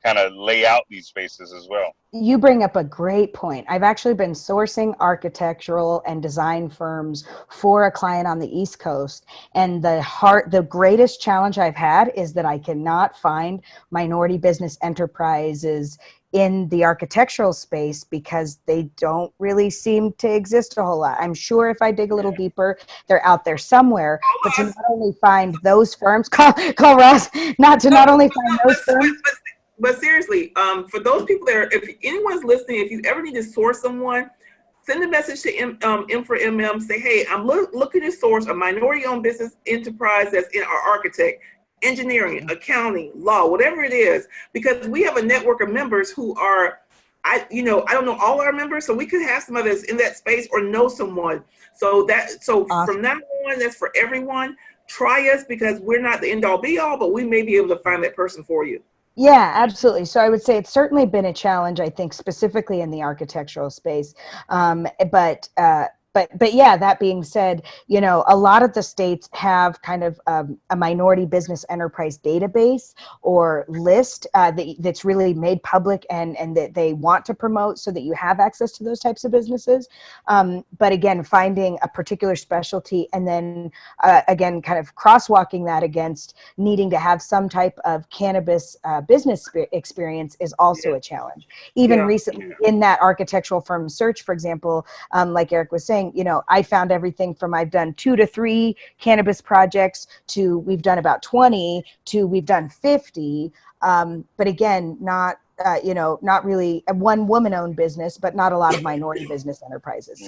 kind of lay out these spaces as well? You bring up a great point. I've actually been sourcing architectural and design firms for a client on the East Coast. And the greatest challenge I've had is that I cannot find minority business enterprises in the architectural space because they don't really seem to exist a whole lot. I'm sure if I dig a little deeper, they're out there somewhere. But to not only find those firms, call Ross, not only find those firms. But seriously, for those people there, if anyone's listening, if you ever need to source someone, send a message to M4MM. Say, hey, I'm looking to source a minority-owned business enterprise that's in our architect, engineering, accounting, law, whatever it is, because we have a network of members who are, I don't know all our members, so we could have somebody that's in that space or know someone. So awesome. From now on, that's for everyone. Try us, because we're not the end all be all, but we may be able to find that person for you. Yeah, absolutely. So I would say it's certainly been a challenge, I think, specifically in the architectural space. But yeah, that being said, you know, a lot of the states have kind of a minority business enterprise database or list that's really made public and that they want to promote so that you have access to those types of businesses. But again, finding a particular specialty and then again, kind of crosswalking that against needing to have some type of cannabis business experience is also a challenge. Even recently in that architectural firm search, for example, like Eric was saying, you know, I found everything from I've done 2 to 3 cannabis projects to we've done about 20 to we've done 50. But again, not you know, not really a one woman owned business, but not a lot of minority business enterprises.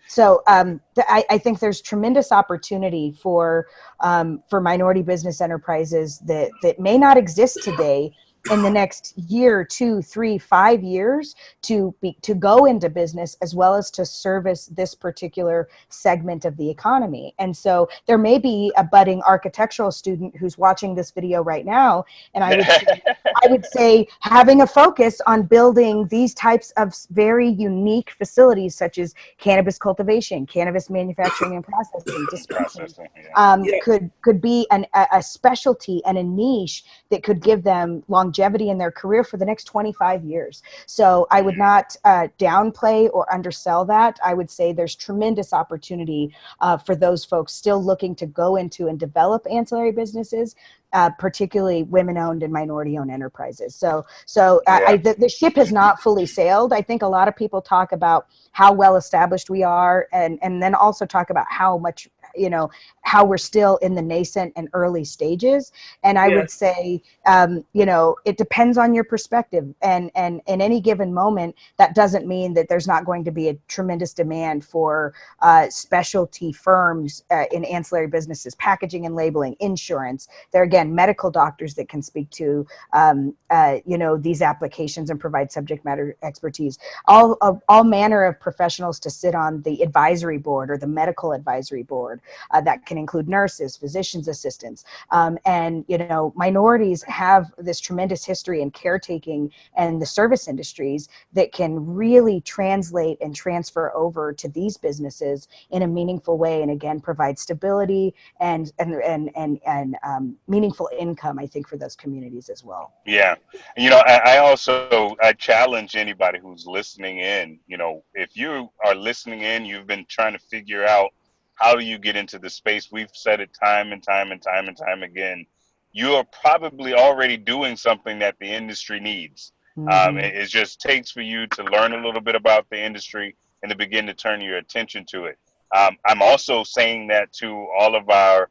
So I think there's tremendous opportunity for minority business enterprises that may not exist today in the next year, 2, 3, 5 years to go into business as well as to service this particular segment of the economy. And so there may be a budding architectural student who's watching this video right now, and I would say having a focus on building these types of very unique facilities such as cannabis cultivation, cannabis manufacturing and processing, dispensary, could be a specialty and a niche that could give them longevity in their career for the next 25 years. So I would not downplay or undersell that. I would say there's tremendous opportunity for those folks still looking to go into and develop ancillary businesses, particularly women-owned and minority-owned enterprises. So the ship has not fully sailed. I think a lot of people talk about how well established we are, and then also talk about how much, you know, how we're still in the nascent and early stages. And I would say, you know, it depends on your perspective. And in any given moment, that doesn't mean that there's not going to be a tremendous demand for specialty firms in ancillary businesses, packaging and labeling, insurance. There again, medical doctors that can speak to, you know, these applications and provide subject matter expertise. All manner of professionals to sit on the advisory board or the medical advisory board. That can include nurses, physician's assistants, and you know, minorities have this tremendous history in caretaking and the service industries that can really translate and transfer over to these businesses in a meaningful way, and again provide stability and meaningful income, I think, for those communities as well. Yeah. You know, I challenge anybody who's listening in, you know, if you are listening in, you've been trying to figure out how do you get into the space? We've said it time and time again. You are probably already doing something that the industry needs. It just takes for you to learn a little bit about the industry and to begin to turn your attention to it. I'm also saying that to all of our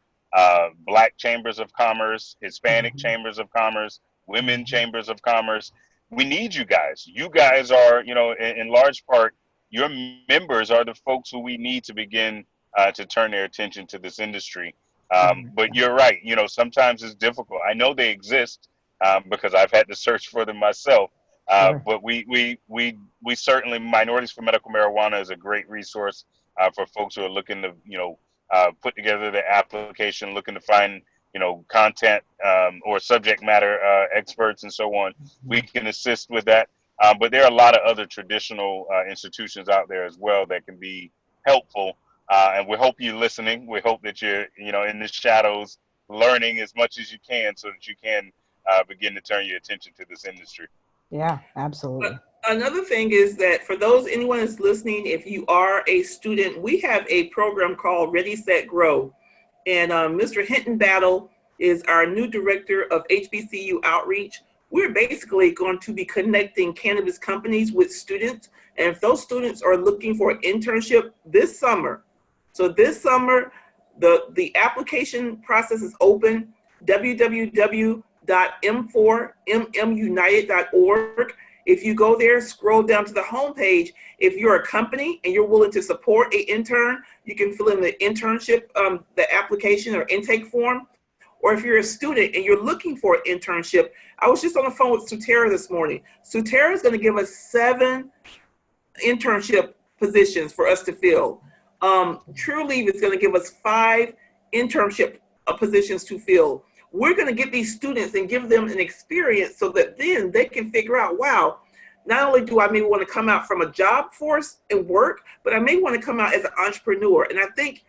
Black chambers of commerce, Hispanic chambers of commerce, women chambers of commerce. We need you guys. You guys are, you know, in large part, your members are the folks who we need to begin to turn their attention to this industry. But you're right. You know, sometimes it's difficult. I know they exist because I've had to search for them myself. But we certainly, Minorities for Medical Marijuana is a great resource for folks who are looking to, you know, put together the application, looking to find, you know, content or subject matter experts and so on. We can assist with that. But there are a lot of other traditional institutions out there as well that can be helpful. And we hope you're listening. We hope that you're, you know, in the shadows learning as much as you can so that you can begin to turn your attention to this industry. Yeah, absolutely. Another thing is that for anyone that's listening, if you are a student, we have a program called Ready, Set, Grow. And Mr. Hinton Battle is our new director of HBCU outreach. We're basically going to be connecting cannabis companies with students. And if those students are looking for an internship this summer, so this summer, the application process is open, www.m4mmunited.org. If you go there, scroll down to the homepage. If you're a company and you're willing to support an intern, you can fill in the internship, the application or intake form. Or if you're a student and you're looking for an internship, I was just on the phone with Sutera this morning. Sutera is going to give us 7 internship positions for us to fill. True Leave is going to give us 5 internship positions to fill. we're going to get these students and give them an experience so that then they can figure out, wow, not only do I maybe want to come out from a job force and work, but I may want to come out as an entrepreneur. And I think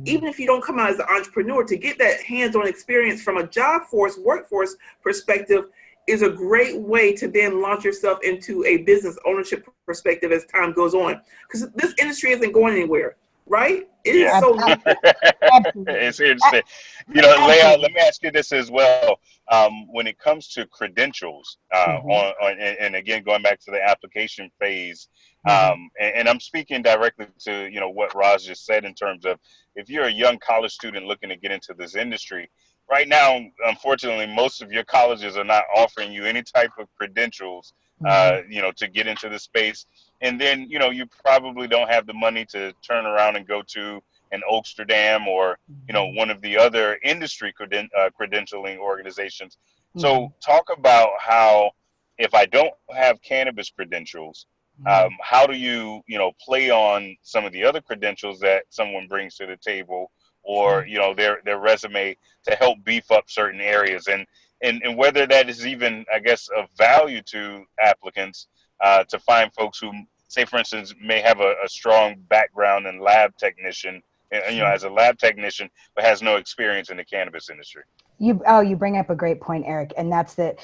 even if you don't come out as an entrepreneur, to get that hands-on experience from a job force, workforce perspective is a great way to then launch yourself into a business ownership perspective as time goes on. Because this industry isn't going anywhere, right? It is so new. It's interesting. You know, Leah, let me ask you this as well. When it comes to credentials, and again, going back to the application phase, and I'm speaking directly to, you know, what Roz just said in terms of if you're a young college student looking to get into this industry, right now, unfortunately, most of your colleges are not offering you any type of credentials, you know, to get into the space. And then, you know, you probably don't have the money to turn around and go to an Oaksterdam or, you know, one of the other industry credentialing organizations. So talk about how, if I don't have cannabis credentials, how do you, you know, play on some of the other credentials that someone brings to the table, or, you know, their resume to help beef up certain areas, and whether that is even, I guess, of value to applicants to find folks who, say, for instance, may have a strong background in lab technician, you know, as a lab technician, but has no experience in the cannabis industry. You bring up a great point, Eric, and that's that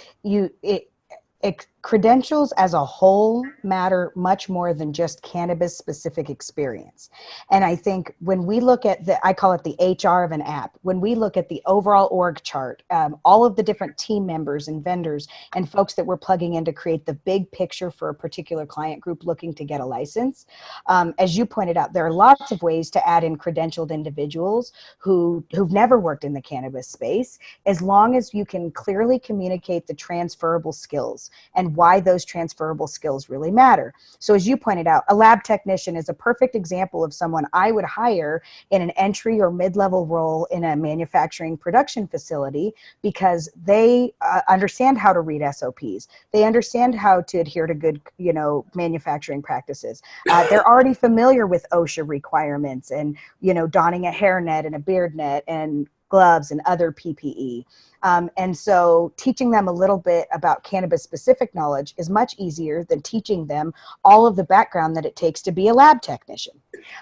credentials as a whole matter much more than just cannabis specific experience. And I think when we look at I call it the HR of an app, when we look at the overall org chart, all of the different team members and vendors and folks that we're plugging in to create the big picture for a particular client group looking to get a license, as you pointed out, there are lots of ways to add in credentialed individuals who've never worked in the cannabis space, as long as you can clearly communicate the transferable skills and why those transferable skills really matter. So as you pointed out, a lab technician is a perfect example of someone I would hire in an entry or mid-level role in a manufacturing production facility, because they understand how to read SOPs. They understand how to adhere to good, you know, manufacturing practices. They're already familiar with OSHA requirements and, you know, donning a hairnet and a beard net and gloves and other PPE. And so teaching them a little bit about cannabis specific knowledge is much easier than teaching them all of the background that it takes to be a lab technician.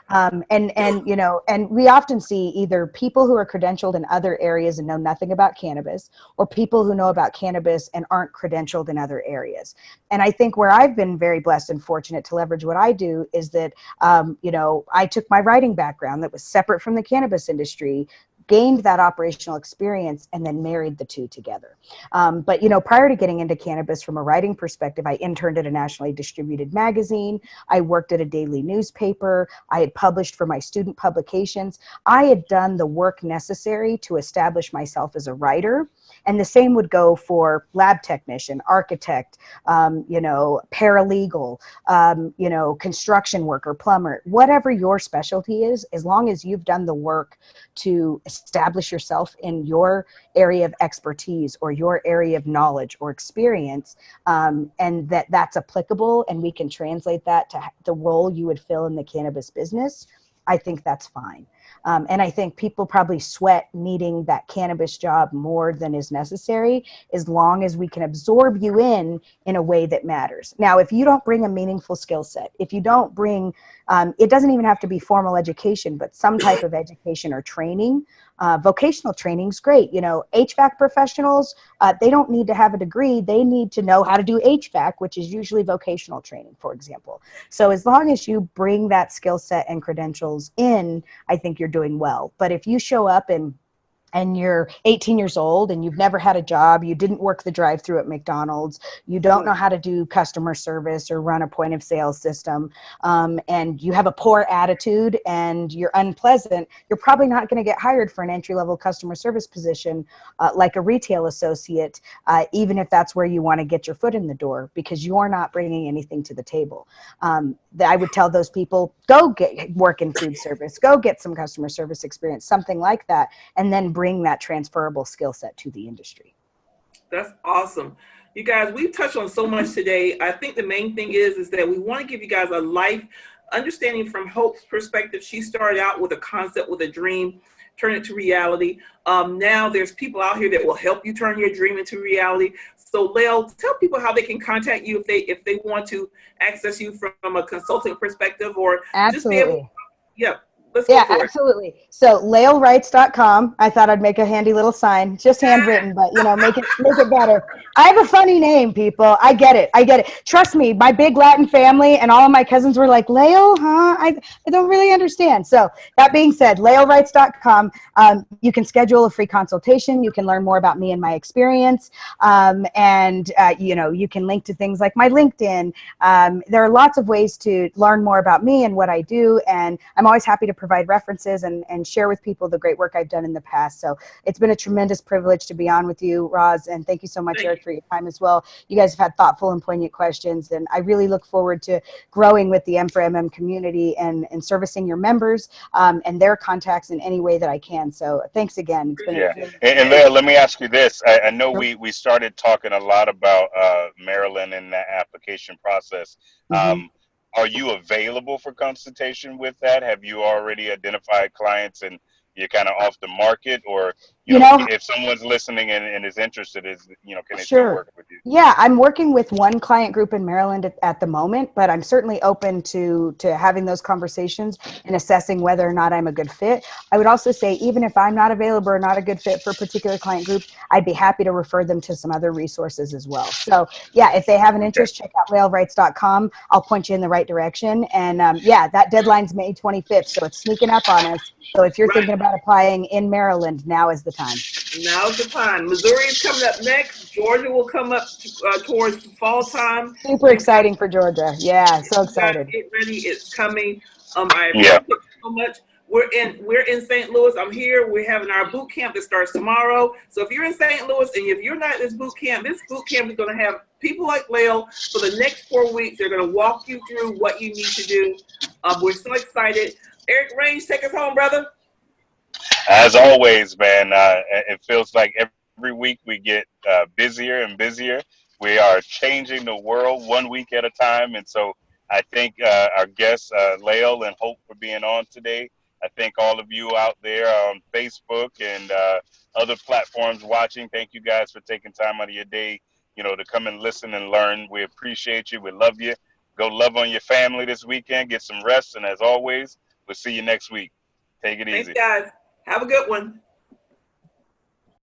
And you know, and we often see either people who are credentialed in other areas and know nothing about cannabis, or people who know about cannabis and aren't credentialed in other areas. And I think where I've been very blessed and fortunate to leverage what I do is that, you know, I took my writing background that was separate from the cannabis industry, gained that operational experience, and then married the two together. But, you know, prior to getting into cannabis from a writing perspective, I interned at a nationally distributed magazine. I worked at a daily newspaper. I had published for my student publications. I had done the work necessary to establish myself as a writer. And the same would go for lab technician, architect, you know, paralegal, you know, construction worker, plumber, whatever your specialty is, as long as you've done the work to establish yourself in your area of expertise or your area of knowledge or experience, and that's applicable, and we can translate that to the role you would fill in the cannabis business, I think that's fine. And I think people probably sweat needing that cannabis job more than is necessary, as long as we can absorb you in a way that matters. Now, if you don't bring a meaningful skill set, if you don't bring, it doesn't even have to be formal education, but some type of education or training. Vocational training is great. You know, HVAC professionals, they don't need to have a degree. They need to know how to do HVAC, which is usually vocational training, for example. So as long as you bring that skill set and credentials in, I think you're doing well. But if you show up and you're 18 years old and you've never had a job, you didn't work the drive-through at McDonald's, you don't know how to do customer service or run a point of sale system, and you have a poor attitude and you're unpleasant, you're probably not going to get hired for an entry-level customer service position like a retail associate, even if that's where you want to get your foot in the door, because you're not bringing anything to the table. I would tell those people, go work in food service, go get some customer service experience, something like that, and then bring that transferable skill set to the industry. That's awesome. You guys, we've touched on so much today. I think the main thing is that we want to give you guys a life understanding from Hope's perspective. She started out with a concept, with a dream. turn it to reality. Now there's people out here that will help you turn your dream into reality. So Lael, tell people how they can contact you if they want to access you from a consulting perspective, or just be able Absolutely. yeah. Let's go for it. Absolutely. So laelwrites.com. I thought I'd make a handy little sign, just handwritten, but you know, make it better. I have a funny name, people. I get it. Trust me, my big Latin family and all of my cousins were like, Lael, huh? I don't really understand. So that being said, laelwrites.com. You can schedule a free consultation. You can learn more about me and my experience. You know, you can link to things like my LinkedIn. There are lots of ways to learn more about me and what I do. And I'm always happy to provide references and share with people the great work I've done in the past. So it's been a tremendous privilege to be on with you, Roz, and thank you so much, Eric, for your time as well. You guys have had thoughtful and poignant questions, and I really look forward to growing with the M for MM community and servicing your members and their contacts in any way that I can. So thanks again. It's been And Lael, let me ask you this. I know we started talking a lot about Maryland and that application process. Are you available for consultation with that? Have you already identified clients and you're kind of off the market, or you know, if someone's listening and is interested, can they still work with you? Yeah, I'm working with one client group in Maryland at the moment, but I'm certainly open to having those conversations and assessing whether or not I'm a good fit. I would also say, even if I'm not available or not a good fit for a particular client group, I'd be happy to refer them to some other resources as well. So yeah, if they have an interest, check out laelwrites.com. I'll point you in the right direction. And that deadline's May 25th, so it's sneaking up on us. So if you're thinking about applying in Maryland, now is the time. Now's the time. Missouri is coming up next. Georgia will come up towards the fall time. Super exciting for Georgia. Yeah, so excited. Get ready. It's coming. I appreciate you so much. We're in St. Louis. I'm here. We're having our boot camp that starts tomorrow. So if you're in St. Louis and if you're not at this boot camp is going to have people like Lael for the next 4 weeks. They're going to walk you through what you need to do. We're so excited. Eric Range, take us home, brother. As always, man, it feels like every week we get busier and busier. We are changing the world 1 week at a time. And so I thank our guests, Lael and Hope, for being on today. I thank all of you out there on Facebook and other platforms watching. Thank you guys for taking time out of your day, to come and listen and learn. We appreciate you. We love you. Go love on your family this weekend. Get some rest. And as always, we'll see you next week. Take it easy. Thanks, guys. Have a good one.